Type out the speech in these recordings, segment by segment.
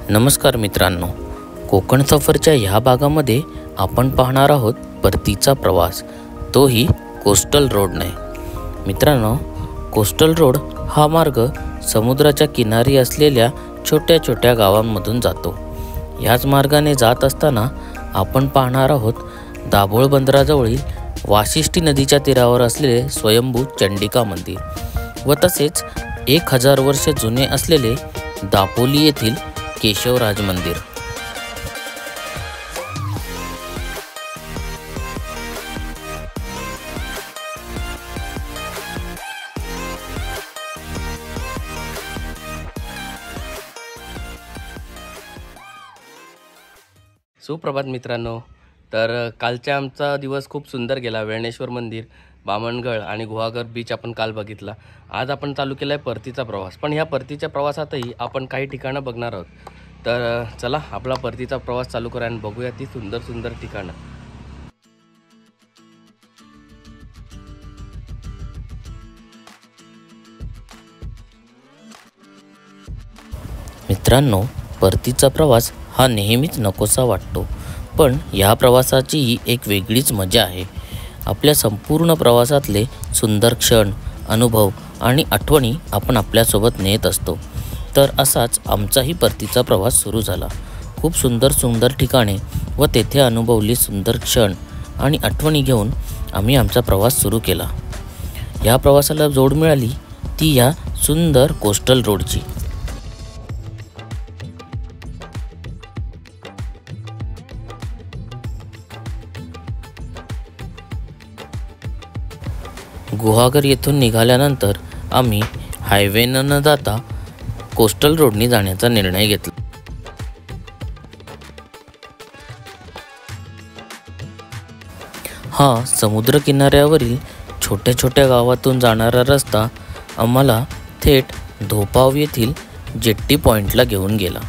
नमस्कार मित्रांनो, कोकण सफरच्या ह्या भागामध्ये आपण पाहणार आहोत परतीचा प्रवास, तोही कोस्टल रोडने। मित्रांनो, कोस्टल रोड हा मार्ग समुद्राच्या किनारी असलेल्या छोट्या छोट्या गावांमधून जातो। ह्याच मार्गाने जात असताना आपण पाहणार आहोत दाभोळ बंदराजवळील वाशिष्ठी नदीच्या तीरावर असलेले स्वयंभू चंडिका मंदिर व तसेच 1000 वर्ष जुने असलेले दापोली येथील केशवराज मंदिर। सुप्रभात मित्रांनो। तर कालचा आमचा दिवस खूप सुंदर गेला। वेळणेश्वर मंदिर, बामणगड आणि गुहागर बीच आपण काल बघितला। आज आपण चालू केला आहे परतीचा प्रवास। पण ह्या परतीच्या प्रवासातही आपण काही ठिकाणं बघणार आहोत। तर चला आपला परतीचा प्रवास चालू करूया आणि बघूया ती सुंदर सुंदर ठिकाणं। मित्रांनो, परतीचा प्रवास हा नेहमीच नकोसा वाटतो, पण या प्रवासाची एक वेगळीच मजा आहे। आपल्या संपूर्ण प्रवासातले सुंदर क्षण, अनुभव आणि आठवणी आपण आपल्यासोबत नेत असतो। तर असाच आमचाही परतीचा प्रवास सुरू झाला। खूप सुंदर सुंदर ठिकाणे व तेथे अनुभवली सुंदर क्षण आणि आठवणी घेऊन आम्ही आमचा प्रवास सुरू केला। या प्रवासाला जोड मिळाली ती या सुंदर कोस्टल रोडची। गुहागर येथून निघाल्यानंतर आम्ही हायवेनं न जाता कोस्टल रोडनी जाण्याचा निर्णय घेतला। हा समुद्र किनाऱ्यावरील छोट्या छोट्या गावातून जाणारा रस्ता आम्हाला थेट धोपाव येथील जेट्टी पॉइंटला घेऊन गेला।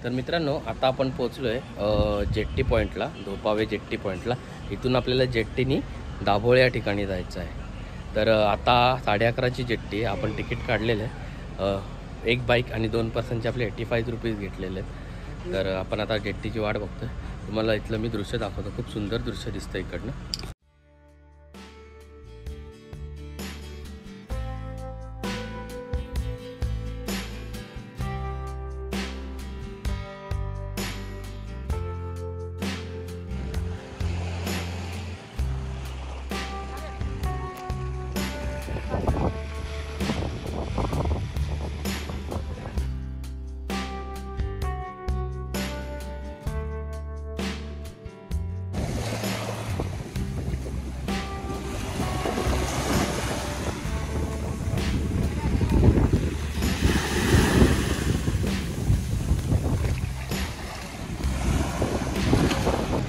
तर मित्रांनो, आता आपण पोहोचलो आहे जेट्टी पॉईंटला, धोपावे जेट्टी पॉईंटला। इथून आपल्याला जेट्टीनी दाभोळ या ठिकाणी जायचं आहे। तर आता 11:30ची जेट्टी आहे। आपण तिकीट काढलेलं आहे। एक बाईक आणि 2 पर्सनचे आपले 85 रुपीज घेतलेले आहेत। तर आपण आता जेट्टीची वाट बघतोय। तुम्हाला इथलं मी दृश्य दाखवतो। खूप सुंदर दृश्य दिसतं इकडनं।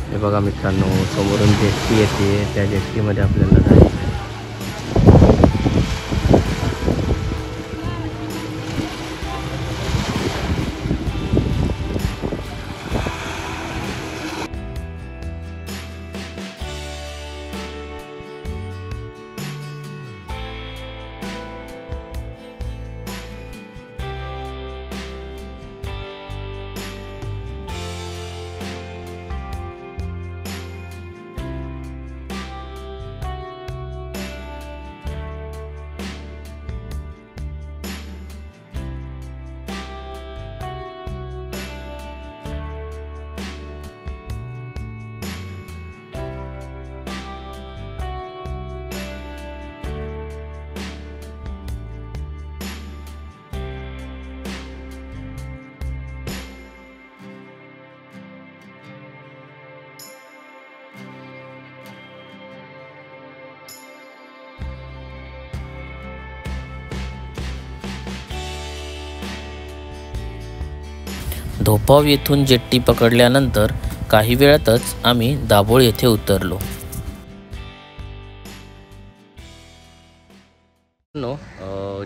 हे बघा मित्रांनो, समोरून जेट्टी येते, त्या जेट्टीमध्ये आपल्याला जायचं आहे। धोपाव येथून जेट्टी पकडल्यानंतर काही वेळातच आम्ही दाभोळ येथे उतरलो.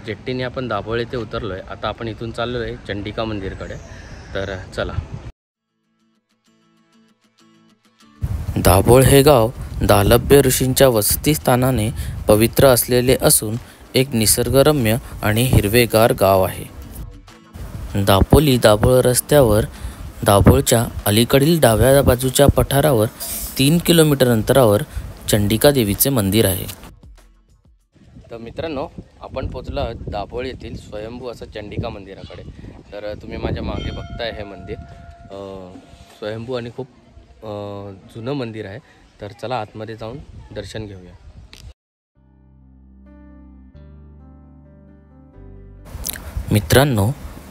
जेट्टीने आपण दाभोळ येथे उतरलो आहे. आता आपण इथून चाललो आहे चंडिका मंदिरकडे. तर चला. दाभोळ हे गाव दालभ्य ऋषींच्या वसतिस्थानाने पवित्र असलेले असून एक निसर्गरम्य आणि हिरवेगार गाव आहे. दापोली दाभोळ रस्त्यावर दाभोळच्या अलीकडील डाव्या बाजूच्या पठारावर 3 किलोमीटर अंतरावर चंडिका देवीचे मंदिर आहे. तर मित्रांनो, आपण पोचलो आहोत दाभोळ येथील स्वयंभू असं चंडिका मंदिराकडे. तर तुम्ही माझ्या मागे बघताय हे मंदिर स्वयंभू आणि खूप जुनं मंदिर आहे. तर चला आतमध्ये जाऊन दर्शन घेऊया. मित्रांनो,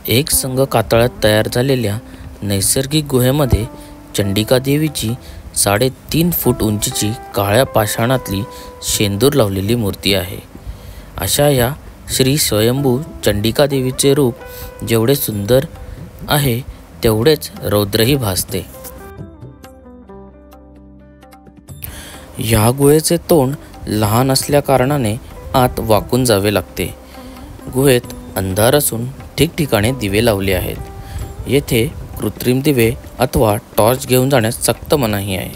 एक संघ कातळात तयार झालेल्या नैसर्गिक गुहेमध्ये चंडिका देवीची 3.5 फूट उंचीची काळ्या पाषाणातली शेंदूर लावलेली मूर्ती आहे. अशा या श्री स्वयंभू चंडिका देवीचे रूप जेवढे सुंदर आहे तेवढेच रौद्रही भासते. या गुहेचे तोंड लहान असल्या कारणाने आत वाकून जावे लागते. गुहेत अंधार असून ठिकठिकाणी दिवे लावले आहेत. येथे कृत्रिम दिवे अथवा टॉर्च घेऊन जाण्यास सक्त मनाई आहे.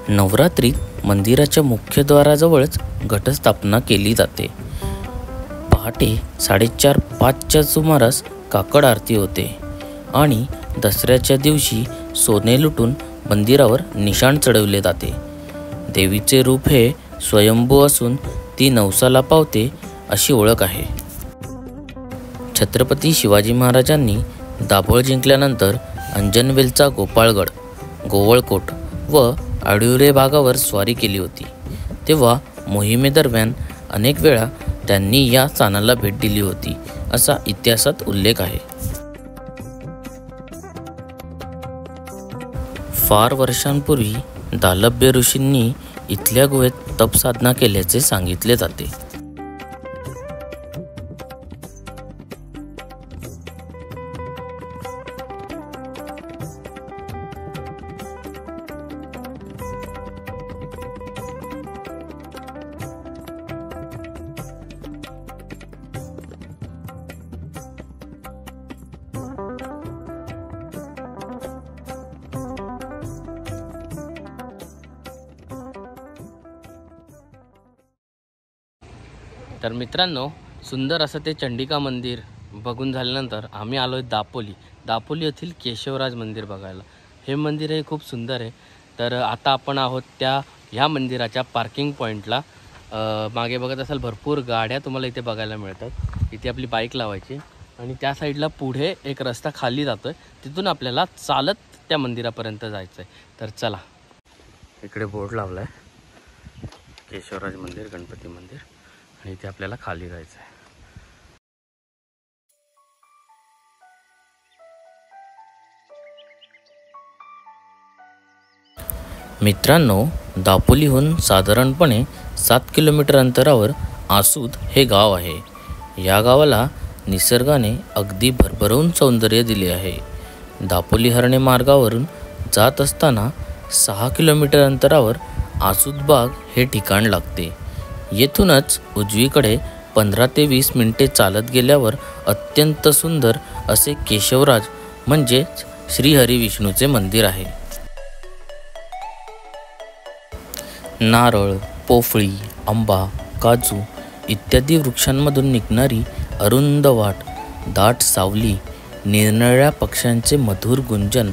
नवरात्रीत मंदिराच्या मुख्यद्वाराजवळच घटस्थापना केली जाते. पहाटे 4:30-5च्या सुमारास काकड आरती होते आणि दसऱ्याच्या दिवशी सोने लुटून मंदिरावर निशाण चढवले जाते. देवीचे रूप हे स्वयंभू असून ती नवसाला पावते अशी ओळख आहे. छत्रपती शिवाजी महाराजांनी दाभोळ जिंकल्यानंतर अंजनवेलचा गोपाळगड, गोवळकोट व आडिवरे भागावर स्वारी केली होती. तेव्हा मोहिमेदरम्यान अनेक वेळा त्यांनी या स्थानाला भेट दिली होती असा इतिहासात उल्लेख आहे. फार वर्षांपूर्वी दालभ्य ऋषींनी इथल्या गुहेत तप साधना केल्याचे सांगितले जाते. तर मित्रांनो, सुंदर असं ते चंडिका मंदिर बघून झाल्यानंतर आम्ही आलो आहे दापोली येथील केशवराज मंदिर बघायला. हे मंदिर हे खूप सुंदर आहे. तर आता आपण आहोत ह्या मंदिराच्या पार्किंग पॉईंटला. मागे बघत असाल भरपूर गाड्या तुम्हाला इथे बघायला मिळतात. इथे आपली बाईक लावायची आणि त्या साईडला पुढे एक रस्ता खाली जातो आहे, तिथून आपल्याला चालत त्या मंदिरापर्यंत जायचं आहे. तर चला. इकडे बोर्ड लावला आहे केशवराज मंदिर, गणपती मंदिर, आणि इथे आपल्याला खाली जायचं आहे. मित्रांनो, दापोलीहून साधारणपणे 7 किलोमीटर अंतरावर आसूद हे गाव आहे. या गावाला निसर्गाने अगदी भरभरून सौंदर्य दिले आहे. दापोली हर्णे मार्गावरून जात असताना 6 किलोमीटर अंतरावर आसूदबाग हे ठिकाण लागते. येथूनच उजवीकडे 15 ते 20 मिनिटे चालत गेल्यावर अत्यंत सुंदर असे केशवराज म्हणजेच श्रीहरी विष्णूचे मंदिर आहे. नारळ, पोफळी, आंबा, काजू इत्यादी वृक्षांमधून निघणारी अरुंद वाट, दाट सावली, निरनिराळ्या पक्ष्यांचे मधुर गुंजन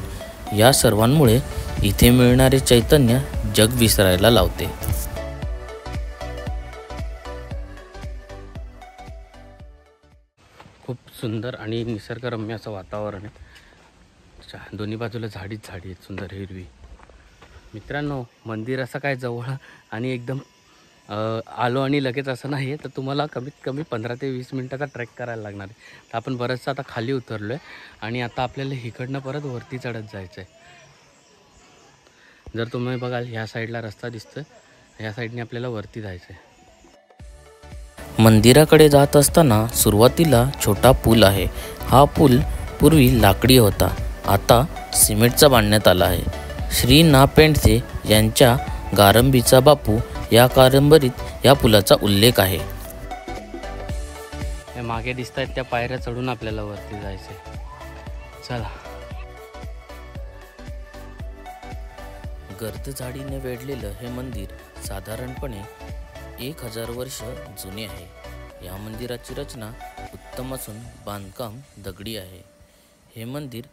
या सर्वांमुळे इथे मिळणारे चैतन्य जग विसरायला लावते. खूप सुंदर आणि निसर्गरम्य असं वातावरण आहे. दोन्ही बाजूला झाडीच झाडी आहेत, सुंदर हिरवी. मित्रांनो, मंदिर असं काय जवळ आणि एकदम आलो आणि लगेच असं नाही आहे. तर तुम्हाला कमीत कमी 15 ते 20 मिनटाचा ट्रेक करायला लागणार आहे. तर आपण बरंचसं आता खाली उतरलो आहे आणि आता आपल्याला इकडनं परत वरती चढत जायचं आहे. जर तुम्ही बघाल ह्या साईडला रस्ता दिसतोय, ह्या साईडने आपल्याला वरती जायचं आहे. मंदिराकडे जात असताना सुरुवातीला छोटा पूल आहे. हा पूल पूर्वी लाकडी होता, आता सिमेंटचा बांधण्यात आला आहे. श्री ना पेंडसे यांच्या गारंबीचा बापू या कादंबरीत या पुलाचा उल्लेख आहे. मागे दिसत आहेत त्या पायऱ्या चढून आपल्याला वरती जायचे. चला. गर्द झाडीने वेढलेलं हे मंदिर साधारणपणे 1000 वर्ष जुने आहे. या मंदिराची रचना उत्तम असून बांधकाम दगडी आहे. हे मंदिर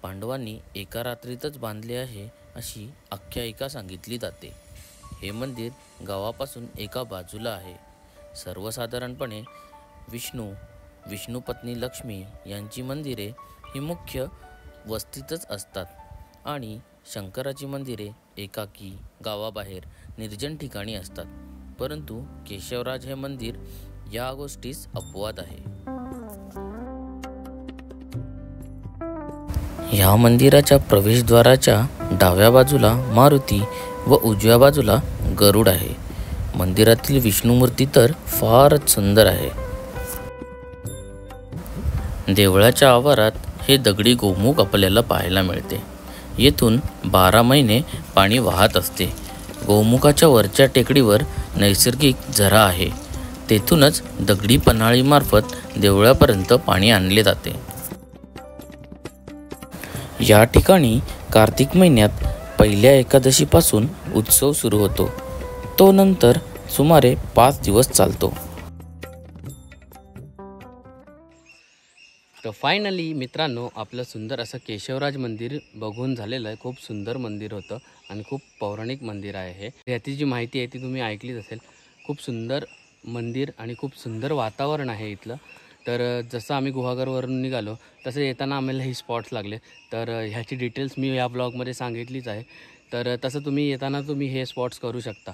पांडवांनी एका रात्रीतच बांधले आहे अशी आख्यायिका सांगितली जाते. हे मंदिर गावापासून एका बाजूला आहे. सर्वसाधारणपणे विष्णुपत्नी लक्ष्मी यांची मंदिरे ही मुख्य वस्तीतच असतात आणि शंकराची मंदिरे एकाकी गावाबाहेर निर्जन ठिकाणी असतात. परंतु केशवराज हे मंदिर या गोष्टीस अपवाद आहे. या मंदिराच्या प्रवेशद्वाराच्या डाव्या बाजूला मारुती व उजव्या बाजूला गरुड आहे. मंदिरातील विष्णुमूर्ती तर फारच सुंदर आहे. देवळाच्या आवारात हे दगडी गोमुख आपल्याला पाहायला मिळते. येथून 12 महिने पाणी वाहत असते. गोमुखाच्या वरच्या टेकडीवर नैसर्गिक झरा आहे. तेथूनच दगडी पन्हाळीमार्फत देवळापर्यंत पाणी आणले जाते. या ठिकाणी कार्तिक महिन्यात पहिल्या एकादशीपासून उत्सव सुरू होतो. तो नंतर सुमारे 5 दिवस चालतो. तर फायनली मित्रांनो, आपलं सुंदर असं केशवराज मंदिर बघून झालेलं आहे. खूप सुंदर मंदिर होतं आणि खूप पौराणिक मंदिर आहे हे. ह्याची जी माहिती आहे ती तुम्ही ऐकलीच असेल. खूप सुंदर मंदिर आणि खूप सुंदर वातावरण आहे इथलं. तर जसं आम्ही गुहागरवरून निघालो तसं येताना आम्हाला हे स्पॉट्स लागले. तर ह्याची डिटेल्स मी या ब्लॉगमध्ये सांगितलीच आहे. तर तसं तुम्ही येताना तुम्ही हे स्पॉट्स करू शकता.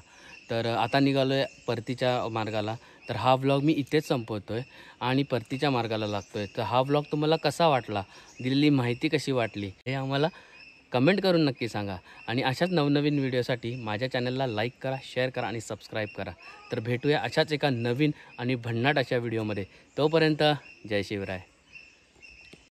तर आता निघालो आहे परतीच्या मार्गाला. तर हा व्लॉग मी इथेच संपवतो आहे आणि परतीच्या मार्गाला लागतो आहे. तर हा व्लॉग तुम्हाला कसा वाटला, दिलेली माहिती कशी वाटली हे आम्हाला कमेंट करून नक्की सांगा. आणि अशाच नवनवीन व्हिडिओसाठी माझ्या चॅनलला लाईक करा, शेअर करा आणि सबस्क्राईब करा. तर भेटूया अशाच एका नवीन आणि भन्नाट अशा व्हिडिओमध्ये. तोपर्यंत जय शिवराय.